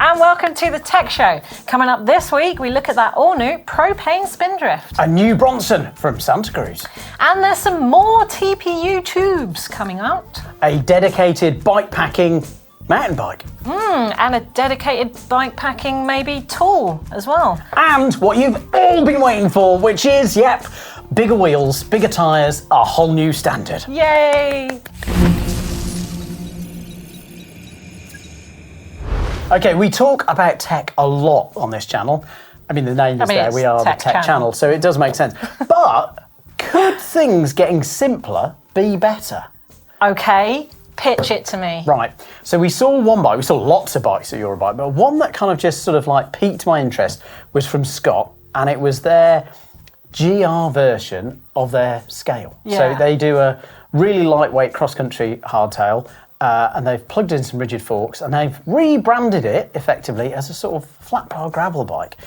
and welcome to the Tech Show. Coming up this week, we look at that all-new Propain Spindrift. A new Bronson from Santa Cruz. And there's some more TPU tubes coming out. A dedicated bike-packing mountain bike. And a dedicated bike-packing, maybe, tool as well. And what you've all been waiting for, which is, yep, bigger wheels, bigger tyres, a whole new standard. Yay! Okay, we talk about tech a lot on this channel. I mean, the name is there, we are the Tech Channel, so it does make sense. But could things getting simpler be better? Okay, pitch it to me. Right, so we saw one bike, we saw lots of bikes at Eurobike, but one that kind of just sort of like piqued my interest was from Scott, and it was their GR version of their scale. Yeah. So they do a really lightweight cross-country hardtail, and they've plugged in some rigid forks, and they've rebranded it effectively as a sort of flat bar gravel bike.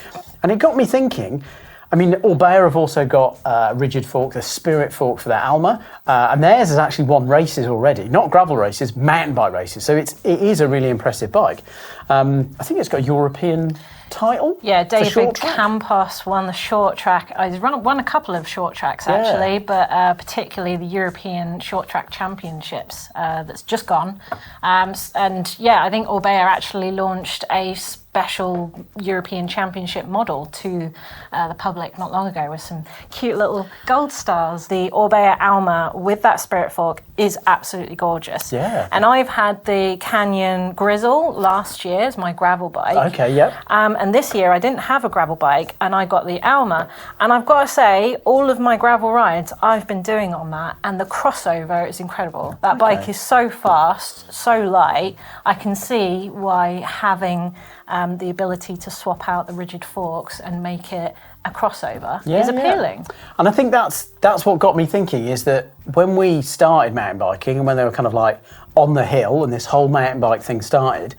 And it got me thinking, I mean, Orbea have also got a rigid fork, the Spirit fork for their Alma, and theirs has actually won races already, not gravel races, mountain bike races. So it is a really impressive bike. I think it's got a European title. Yeah, David Campos won the short track. He's won a couple of short tracks actually, but particularly the European Short Track Championships that's just gone. And yeah, I think Orbea actually launched a special European Championship model to the public not long ago with some cute little gold stars. The Orbea Alma with that Spirit fork is absolutely gorgeous. Yeah. And I've had the Canyon Grizzle last year as my gravel bike. Okay, yep. And this year I didn't have a gravel bike and I got the Alma. And I've got to say, all of my gravel rides I've been doing on that, and the crossover is incredible. That bike is so fast, so light. I can see why having the ability to swap out the rigid forks and make it a crossover is appealing. Yeah. And I think that's what got me thinking, is that when we started mountain biking and when they were kind of like on the hill and this whole mountain bike thing started,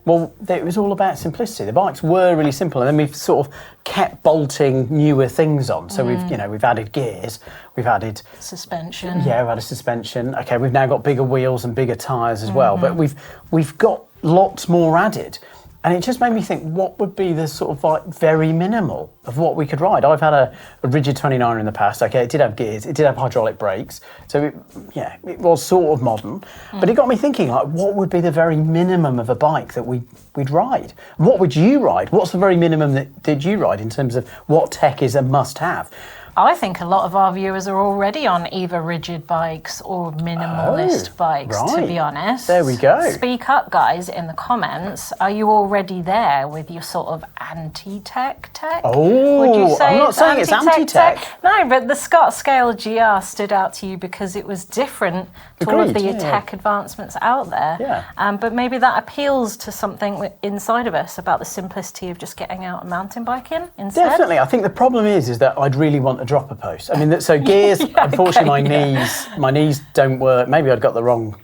well, it was all about simplicity. The bikes were really simple, and then we've sort of kept bolting newer things on. So we've added gears, we've added suspension. Yeah, we've added suspension. Okay, we've now got bigger wheels and bigger tyres as well, but we've got lots more added. And it just made me think, what would be the sort of like very minimal of what we could ride? I've had a rigid 29er in the past. Okay, it did have gears, it did have hydraulic brakes. So it was sort of modern. But it got me thinking, like, what would be the very minimum of a bike that we'd ride? What would you ride? What's the very minimum that did you ride in terms of what tech is a must-have? I think a lot of our viewers are already on either rigid bikes or minimalist bikes, to be honest. There we go. Speak up, guys, in the comments. Are you already there with your sort of anti-tech tech? Oh, would you say I'm not saying it's anti-tech. No, but the Scott Scale GR stood out to you because it was different to all of the tech advancements out there. Yeah. But maybe that appeals to something inside of us about the simplicity of just getting out and mountain biking instead. Definitely. I think the problem is that I'd really want a dropper post. I mean, so gears, unfortunately, my knees don't work. Maybe I'd got the wrong,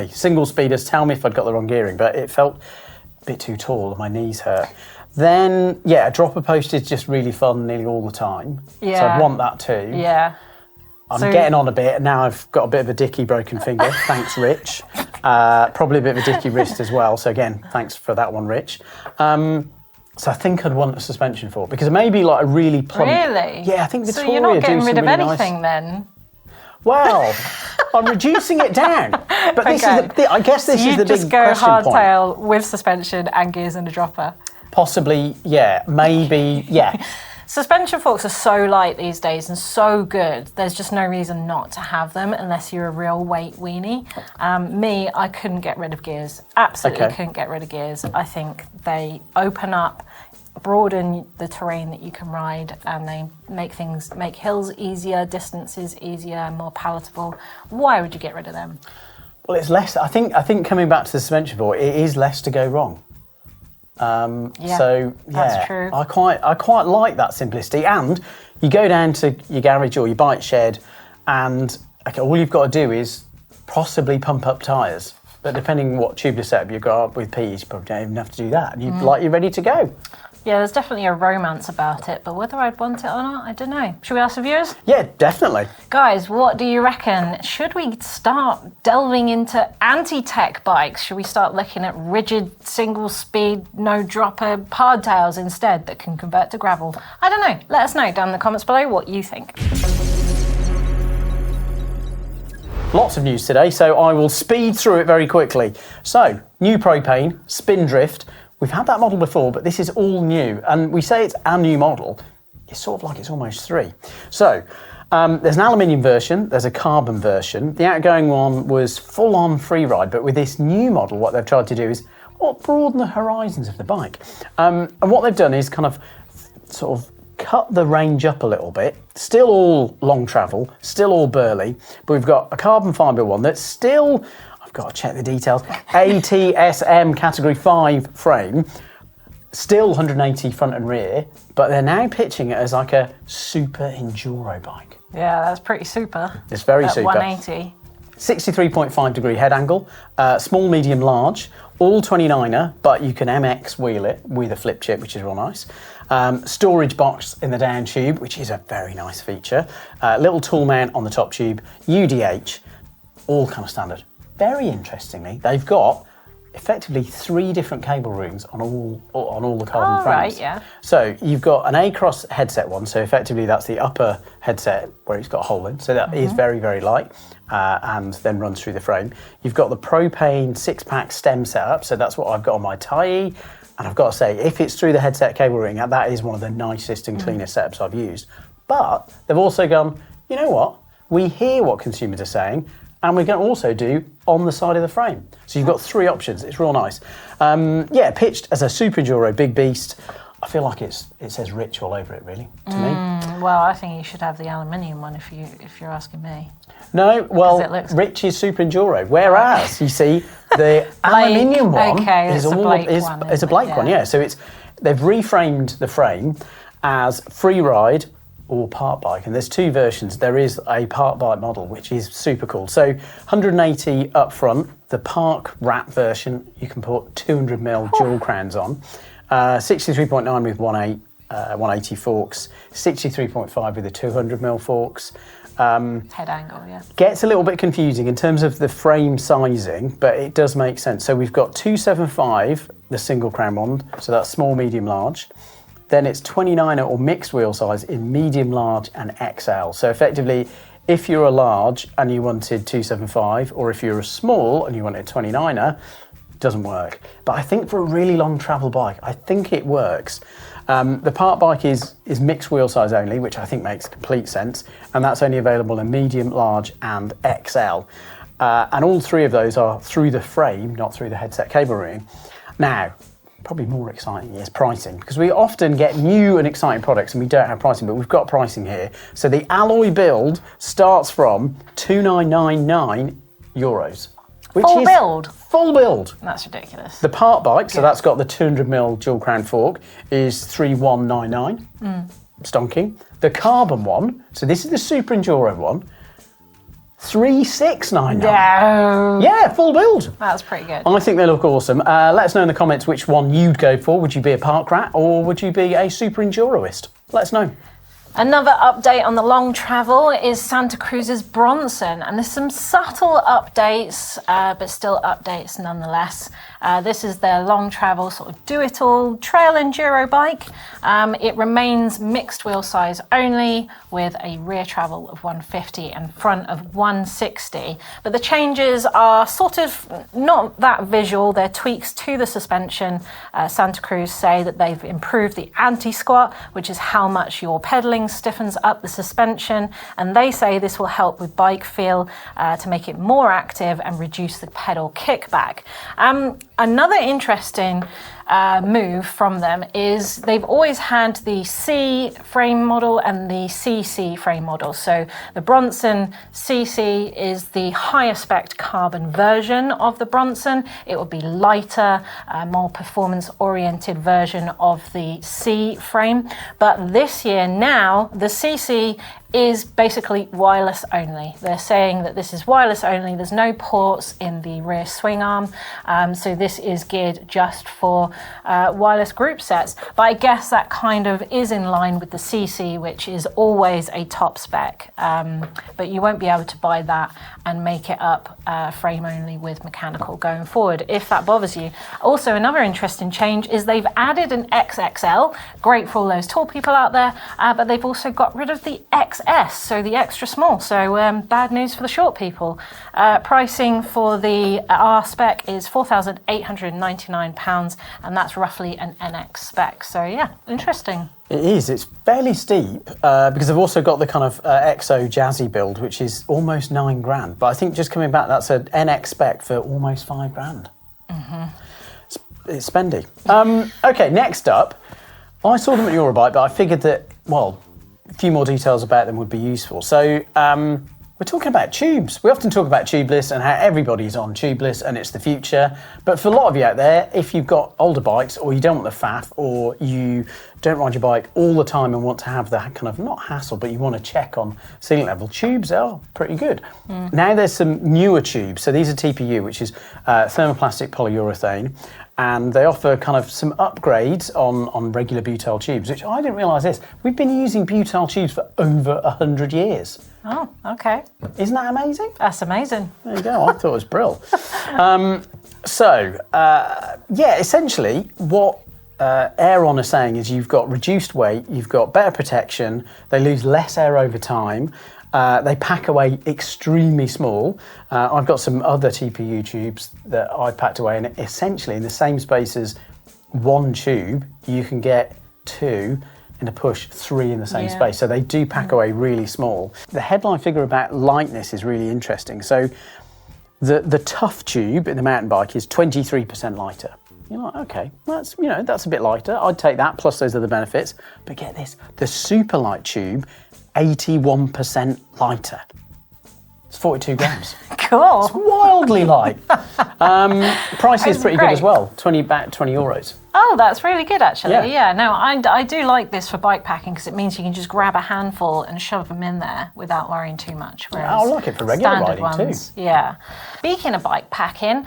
single speeders tell me if I'd got the wrong gearing, but it felt a bit too tall and my knees hurt. Then, a dropper post is just really fun nearly all the time. Yeah. So I'd want that too. Yeah. I'm getting on a bit, and now I've got a bit of a dicky broken finger. Thanks, Rich. Probably a bit of a dicky wrist as well. So again, thanks for that one, Rich. So I think I'd want a suspension fork, because maybe like a really plump... Really? Yeah, I think Victoria So you're not getting rid of really anything then? Well, I'm reducing it down. But this is I guess this is the big question point. You just go hardtail with suspension and gears and a dropper? Possibly, maybe, Suspension forks are so light these days and so good, there's just no reason not to have them unless you're a real weight weenie. Me, I couldn't get rid of gears. Absolutely couldn't get rid of gears. I think they open up, broaden the terrain that you can ride, and they make hills easier, distances easier, and more palatable. Why would you get rid of them? Well, it's less. I think coming back to the suspension fork, it is less to go wrong. That's true. I quite like that simplicity. And you go down to your garage or your bike shed, and all you've got to do is possibly pump up tyres. But depending what tubeless setup you've got with P's, you probably don't even have to do that. And you're ready to go. Yeah, there's definitely a romance about it, but whether I'd want it or not, I don't know. Should we ask the viewers? Yeah, definitely. Guys, what do you reckon? Should we start delving into anti-tech bikes? Should we start looking at rigid, single-speed, no-dropper hardtails instead that can convert to gravel? I don't know. Let us know down in the comments below what you think. Lots of news today, so I will speed through it very quickly. So, new Propain Spindrift. We've had that model before, but this is all new. And we say it's a new model. It's sort of like it's almost 3. So, there's an aluminium version, there's a carbon version. The outgoing one was full-on free ride, but with this new model, what they've tried to do is broaden the horizons of the bike. And what they've done is kind of sort of cut the range up a little bit. Still all long travel, still all burly, but we've got a carbon fibre one that's still, I've got to check the details, ATSM Category 5 frame, still 180 front and rear, but they're now pitching it as like a super enduro bike. Yeah, that's pretty super. It's very at super. 180. 63.5 degree head angle, small, medium, large, all 29er, but you can MX wheel it with a flip chip, which is real nice. Storage box in the down tube, which is a very nice feature. Little tool mount on the top tube, UDH, all kind of standard. Very interestingly, they've got effectively 3 different cable rooms on all the carbon frames. Right, yeah. So you've got an A-Cross headset one, so effectively that's the upper headset where it's got a hole in, so that is very, very light and then runs through the frame. You've got the Propain 6-pack stem setup, so that's what I've got on my Tyee, and I've got to say, if it's through the headset cable ring, that is one of the nicest and cleanest setups I've used. But they've also gone, you know what, we hear what consumers are saying, and we can also do on the side of the frame. So you've got 3 options. It's real nice. Yeah, pitched as a super enduro big beast. I feel like it says Rich all over it, really, to me. Well, I think you should have the aluminium one if you're asking me. No, well, Rich is super enduro, whereas you see the aluminium one is a Blake one. Yeah, so they've reframed the frame as free ride or park bike, and there's 2 versions. There is a park bike model, which is super cool. So 180 up front, the park wrap version, you can put 200mm dual crowns on, 63.9 with 180 forks, 63.5 with the 200mm forks. Head angle, yeah. Gets a little bit confusing in terms of the frame sizing, but it does make sense. So we've got 275, the single crown one, so that's small, medium, large. Then it's 29er or mixed wheel size in medium, large and XL. So effectively, if you're a large and you wanted 275, or if you're a small and you wanted 29er, it doesn't work. But I think for a really long travel bike, I think it works. The park bike is mixed wheel size only, which I think makes complete sense. And that's only available in medium, large and XL. And all 3 of those are through the frame, not through the headset cable ring. Now, probably more exciting is pricing, because we often get new and exciting products and we don't have pricing, but we've got pricing here. So the alloy build starts from €2,999. Full build? Full build. That's ridiculous. The park bike, so that's got the 200mm dual crown fork, is $3,199. Stonking. The carbon one, so this is the super enduro one, $3,699. No. Yeah, full build. That's pretty good. I think they look awesome. Let us know in the comments which one you'd go for. Would you be a park rat or would you be a super enduroist? Let us know. Another update on the long travel is Santa Cruz's Bronson, and there's some subtle updates, but still updates nonetheless. This is their long travel sort of do-it-all trail enduro bike. It remains mixed wheel size only, with a rear travel of 150 and front of 160. But the changes are sort of not that visual. They're tweaks to the suspension. Santa Cruz say that they've improved the anti-squat, which is how much you're pedaling, stiffens up the suspension, and they say this will help with bike feel to make it more active and reduce the pedal kickback. Another interesting move from them is they've always had the C frame model and the CC frame model. So the Bronson CC is the higher spec carbon version of the Bronson. It will be lighter, more performance oriented version of the C frame. But this year now, the CC is basically wireless only. They're saying that this is wireless only. There's no ports in the rear swing arm. So this is geared just for wireless group sets. But I guess that kind of is in line with the CC, which is always a top spec. But you won't be able to buy that and make it up frame only with mechanical going forward, if that bothers you. Also, another interesting change is they've added an XXL, great for all those tall people out there, but they've also got rid of the XS, so the extra small. So bad news for the short people. Pricing for the R spec is £4,899, and that's roughly an NX spec. So yeah, interesting. It is. It's fairly steep because they've also got the kind of XO Jazzy build, which is almost £9,000. But I think just coming back, that's an NX spec for almost £5,000. Mm-hmm. It's spendy. Okay, next up, I saw them at Eurobike, but I figured that, well, a few more details about them would be useful. So we're talking about tubes. We often talk about tubeless and how everybody's on tubeless and it's the future. But for a lot of you out there, if you've got older bikes or you don't want the faff or you don't ride your bike all the time and want to have that kind of, not hassle, but you want to check on sealant level, tubes are pretty good. Now there's some newer tubes. So these are TPU, which is thermoplastic polyurethane. And they offer kind of some upgrades on regular butyl tubes, which I didn't realise this. We've been using butyl tubes for over 100 years. Oh, okay. Isn't that amazing? That's amazing. There you go. I thought it was brill. Essentially what Aeron are saying is you've got reduced weight, you've got better protection, they lose less air over time, they pack away extremely small. I've got some other TPU tubes that I've packed away, and essentially in the same space as one tube, you can get two in a push, three in the same space. So they do pack away really small. The headline figure about lightness is really interesting. So the tough tube in the mountain bike is 23% lighter. You're like, okay, that's a bit lighter. I'd take that plus those other benefits. But get this, the super light tube, 81% lighter. It's 42 grams. Cool. It's wildly light. Price is pretty good as well. About 20 euros. Oh, that's really good, actually. Yeah, no, I do like this for bike packing because it means you can just grab a handful and shove them in there without worrying too much. I like it for regular riding ones, too. Yeah. Speaking of bike packing,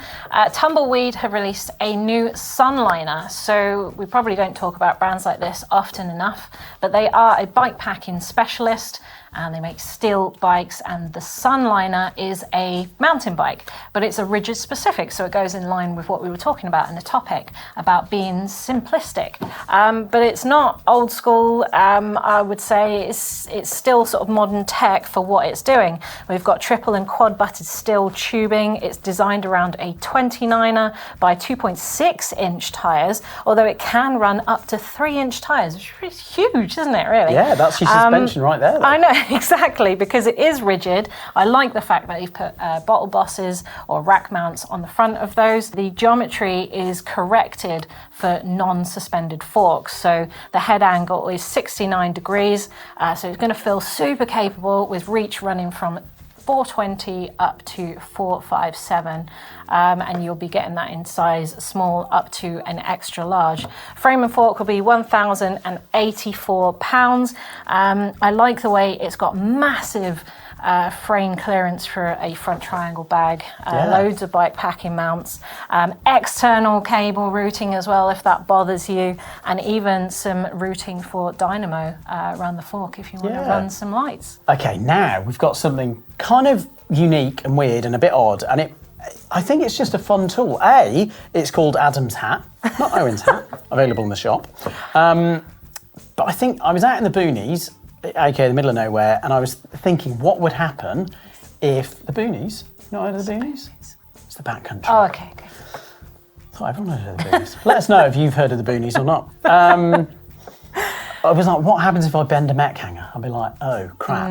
Tumbleweed have released a new Sunliner. So we probably don't talk about brands like this often enough, but they are a bike packing specialist. And they make steel bikes, and the Sunliner is a mountain bike, but it's a rigid specific, so it goes in line with what we were talking about in the topic, about being simplistic. But it's not old school, I would say. It's still sort of modern tech for what it's doing. We've got triple and quad butted steel tubing. It's designed around a 29er by 2.6-inch tyres, although it can run up to 3-inch tyres, which is huge, isn't it, really? Yeah, that's your suspension right there, though. I know. Exactly, because it is rigid. I like the fact that you've put bottle bosses or rack mounts on the front of those. The geometry is corrected for non-suspended forks. So the head angle is 69 degrees. So it's going to feel super capable with reach running from 420 up to 457, and you'll be getting that in size small up to an extra large. Frame and fork will be £1,084. I like the way it's got massive frame clearance for a front triangle bag, loads of bike packing mounts, external cable routing as well if that bothers you, and even some routing for dynamo around the fork if you want to run some lights. Okay, now we've got something kind of unique and weird and a bit odd, and I think it's just a fun tool. It's called Adam's hat, not Owen's hat, available in the shop. But I think I was out in the boonies, aka the middle of nowhere, and I was thinking what would happen if the boonies, you not heard of the boonies? It's the backcountry. Oh, okay. I thought everyone had heard of the boonies. Let us know if you've heard of the boonies or not. I was like, what happens if I bend a mech hanger? I'll be like, oh crap.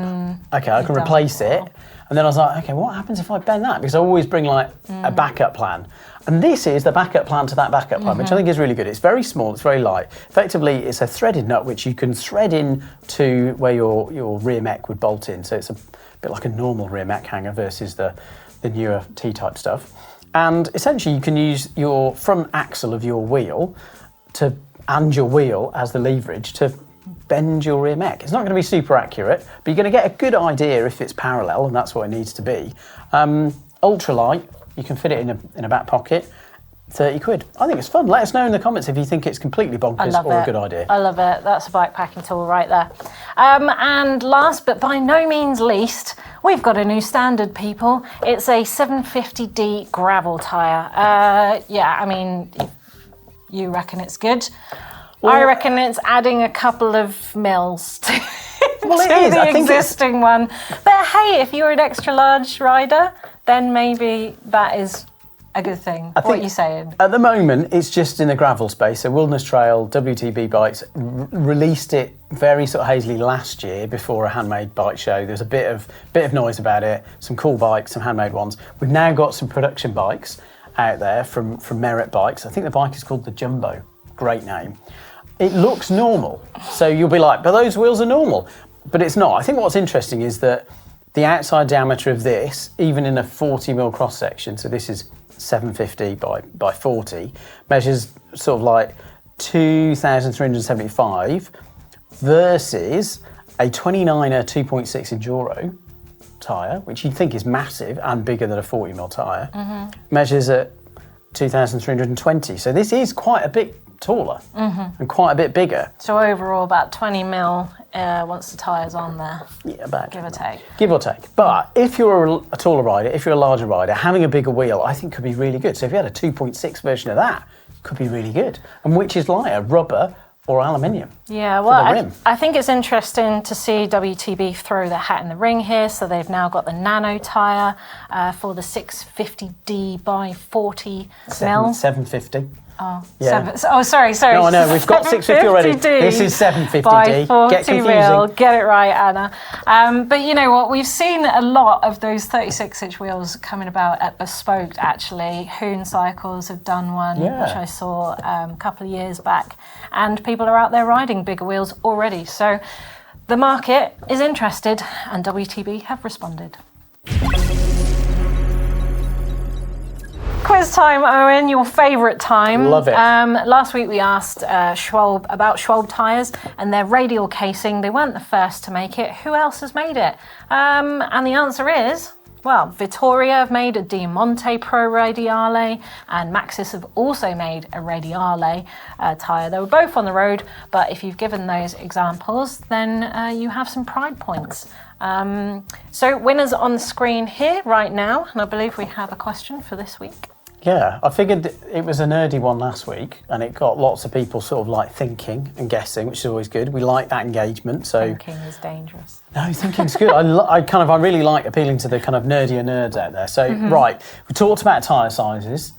Okay, I can replace it. And then I was like, okay, what happens if I bend that? Because I always bring like a backup plan. And this is the backup plan to that backup plan, which I think is really good. It's very small, it's very light. Effectively, it's a threaded nut which you can thread in to where your rear mech would bolt in. So it's a bit like a normal rear mech hanger versus the newer T-type stuff. And essentially, you can use your front axle of your wheel and your wheel as the leverage to bend your rear mech. It's not going to be super accurate, but you're going to get a good idea if it's parallel, and that's what it needs to be. Ultralight, you can fit it in a back pocket. 30 quid. I think it's fun. Let us know in the comments if you think it's completely bonkers or a good idea. I love it. That's a bikepacking tool right there. And last but by no means least, we've got a new standard, people. It's a 750D gravel tyre. Yeah, I mean, you reckon it's good. Well, I reckon it's adding a couple of mils to, the existing one. But hey, if you're an extra large rider, then maybe that is a good thing. What are you saying? At the moment, it's just in the gravel space. So Wilderness Trail, WTB Bikes released it very sort of hazily last year before a handmade bike show. There's a bit of noise about it, some cool bikes, some handmade ones. We've now got some production bikes out there from Merit Bikes. I think the bike is called the Jumbo. Great name. It looks normal. So you'll be like, but those wheels are normal. But it's not. I think what's interesting is that the outside diameter of this, even in a 40mm cross section, so this is 750 by 40, measures sort of like 2,375 versus a 29er 2.6 Enduro tyre, which you'd think is massive and bigger than a 40mm tyre, measures at 2,320. So this is quite a bit taller and quite a bit bigger. So overall about 20mm once the tyre's on there. Yeah, about give or take. Give or take. But if you're a taller rider, if you're a larger rider, having a bigger wheel I think could be really good. So if you had a 2.6 version of that, it could be really good. And which is lighter, rubber or aluminium? Yeah, well, I think it's interesting to see WTB throw their hat in the ring here. So they've now got the nano tyre for the 650D by 40 mil. 750. Oh, yeah. Sorry. No, I know, we've got 650 already. This is 750D. By 40 Get confusing. Mil. Get it right, Anna. But you know what? We've seen a lot of those 36-inch wheels coming about at Bespoke, actually. Hoon Cycles have done one, which I saw a couple of years back. And people are out there riding bigger wheels already. So the market is interested, and WTB have responded. Quiz time, Owen, your favourite time. Love it. Last week we asked Schwalbe about Schwalbe tyres and their radial casing. They weren't the first to make it. Who else has made it? And the answer is, well, Vittoria have made a Diamante Pro Radiale and Maxxis have also made a Radiale tyre. They were both on the road, but if you've given those examples, then you have some pride points. So winners on the screen here right now, and I believe we have a question for this week. Yeah, I figured it was a nerdy one last week and it got lots of people sort of like thinking and guessing, which is always good. We like that engagement. So thinking is dangerous. No, thinking's good. I really like appealing to the kind of nerdier nerds out there. So, right, we talked about tyre sizes.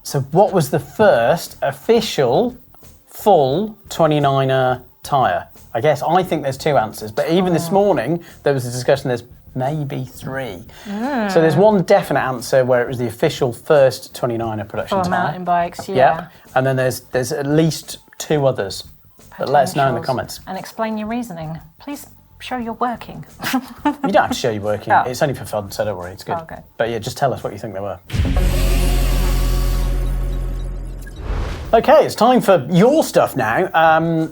So what was the first official full 29er tyre? I think there's two answers, but even this morning there was a discussion there's maybe three. So there's one definite answer where it was the official first 29er production tyre. Mountain bikes, Yep. And then there's at least two others. But let us know in the comments. And explain your reasoning. Please show you're working. You don't have to show you're working. Oh. It's only for fun, so don't worry, it's good. Oh, okay. But yeah, just tell us what you think they were. Okay, it's time for your stuff now.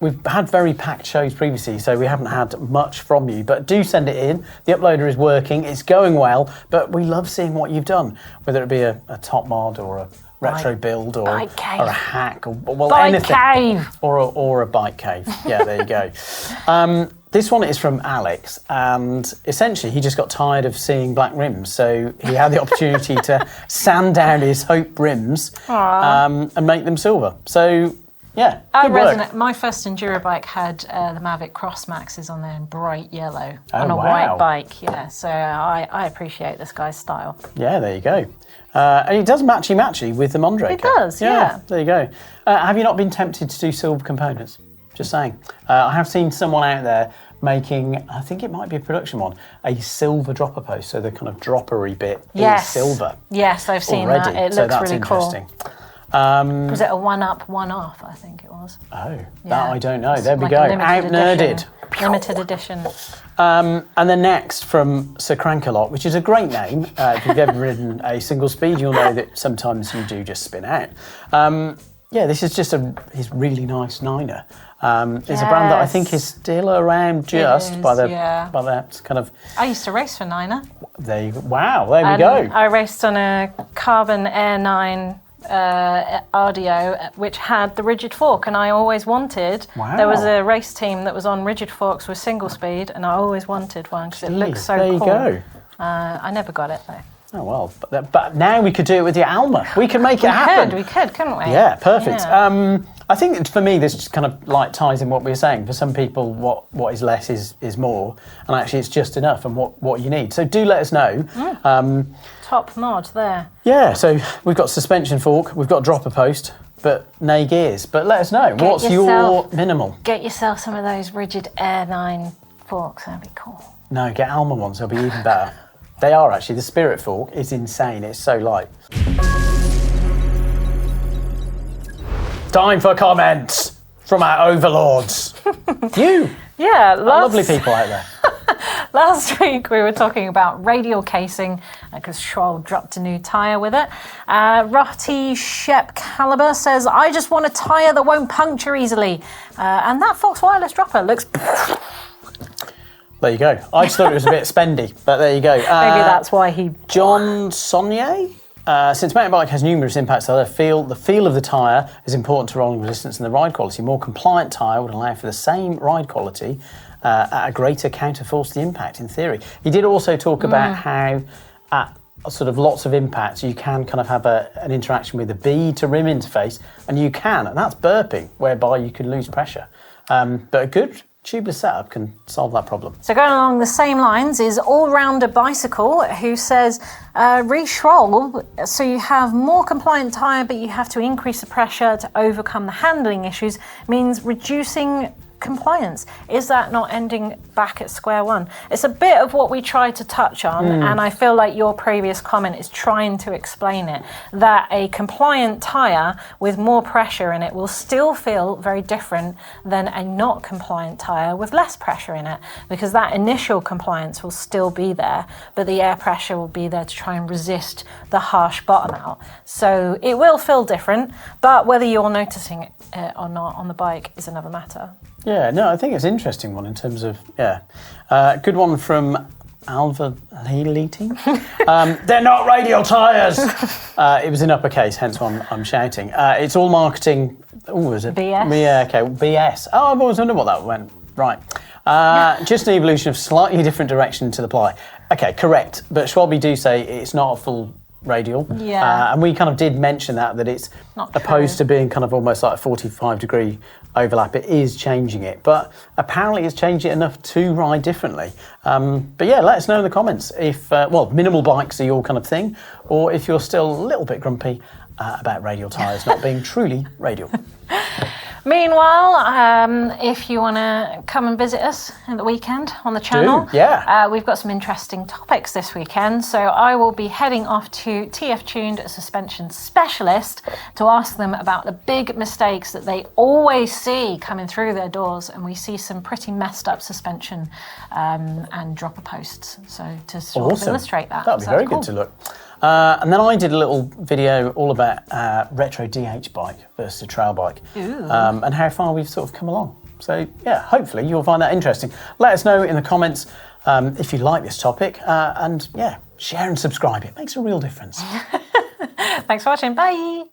We've had very packed shows previously, so we haven't had much from you, but do send it in. The uploader is working, it's going well, but we love seeing what you've done, whether it be a top mod or a retro build or a hack or anything. Cave. Or a bike cave. Yeah, there you go. This one is from Alex, and essentially he just got tired of seeing black rims, so he had the opportunity to sand down his Hope rims and make them silver. So, yeah, good work. My first Enduro bike had the Mavic Cross Maxes on there in bright yellow on a wow. white bike, yeah. So I appreciate this guy's style. Yeah, there you go. And it does matchy with the Mondraker. It does, yeah. There you go. Have you not been tempted to do silver components? Just saying. I have seen someone out there making, I think it might be a production one, a silver dropper post. So the kind of droppery bit is silver. Yes, I've seen already. that. It so looks that's really interesting. Cool. Was it a one up, one off? I think it was. Oh, that I don't know. There we go. Out nerded. Limited edition. And then next from Sir Crankalot, which is a great name. If you've ever ridden a single speed, you'll know that sometimes you do just spin out. Yeah, this is just his really nice Niner. It's a brand that I think is still around just by the kind of... I used to race for Niner. There you go. Wow, there we go. I raced on a Carbon Air 9 RDO, which had the rigid fork, and I always wanted... Wow. There was a race team that was on rigid forks with single speed, and I always wanted one because it looks so cool. There you go. I never got it, though. Oh, well, but now we could do it with your Alma. We can make it happen. We could, couldn't we? Yeah, perfect. Yeah. I think for me, this just kind of like ties in what we were saying. For some people, what is less is more, and actually it's just enough and what you need. So do let us know. Top mod there. Yeah, so we've got suspension fork, we've got dropper post, but no gears. But let us know, what's your minimal? Get yourself some of those rigid Air 9 forks, that'd be cool. No, get Alma ones, they'll be even better. They are actually. The Spirit fork is insane. It's so light. Time for comments from our overlords. You. Yeah, lovely people out there. Last week we were talking about radial casing because Schroll dropped a new tyre with it. Rotti Shep Caliber says, I just want a tyre that won't puncture easily. And that Fox Wireless dropper looks... There you go. I just thought it was a bit spendy, but there you go. Maybe that's why he... John Saunier. Since mountain bike has numerous impacts, the feel of the tyre is important to rolling resistance and the ride quality. A more compliant tyre would allow for the same ride quality at a greater counterforce to the impact, in theory. He did also talk about how at sort of lots of impacts you can kind of have an interaction with the B to rim interface, and that's burping, whereby you can lose pressure. But a good tubeless setup can solve that problem. So going along the same lines is All-Rounder Bicycle, who says, re-shroll, so you have more compliant tyre, but you have to increase the pressure to overcome the handling issues, means reducing compliance. Is that not ending back at square one? It's a bit of what we tried to touch on, and I feel like your previous comment is trying to explain it, that a compliant tyre with more pressure in it will still feel very different than a not compliant tyre with less pressure in it, because that initial compliance will still be there, but the air pressure will be there to try and resist the harsh bottom out. So it will feel different, but whether you're noticing it or not on the bike is another matter. Yeah, no, I think it's an interesting one in terms of, good one from Alva Leating. They're not radial tyres. It was in uppercase, hence why I'm shouting. It's all marketing. Oh, is it? BS. Yeah, okay, BS. Oh, I've always wondered what that went. Right. Just an evolution of slightly different direction to the ply. Okay, correct. But Schwalbe do say it's not a full radial. Yeah. And we kind of did mention that it's not opposed to being kind of almost like a 45-degree overlap. It is changing it, but apparently it's changed it enough to ride differently. But yeah, let us know in the comments if, minimal bikes are your kind of thing, or if you're still a little bit grumpy about radial tyres not being truly radial. Meanwhile, if you want to come and visit us at the weekend on the channel, we've got some interesting topics this weekend. So I will be heading off to TF Tuned, a suspension specialist, to ask them about the big mistakes that they always see coming through their doors. And we see some pretty messed up suspension and dropper posts. So to sort of illustrate that. That would be very good to look. And then I did a little video all about retro DH bike versus a trail bike, and how far we've sort of come along. So yeah, hopefully you'll find that interesting. Let us know in the comments if you like this topic, and yeah, share and subscribe. It makes a real difference. Thanks for watching. Bye.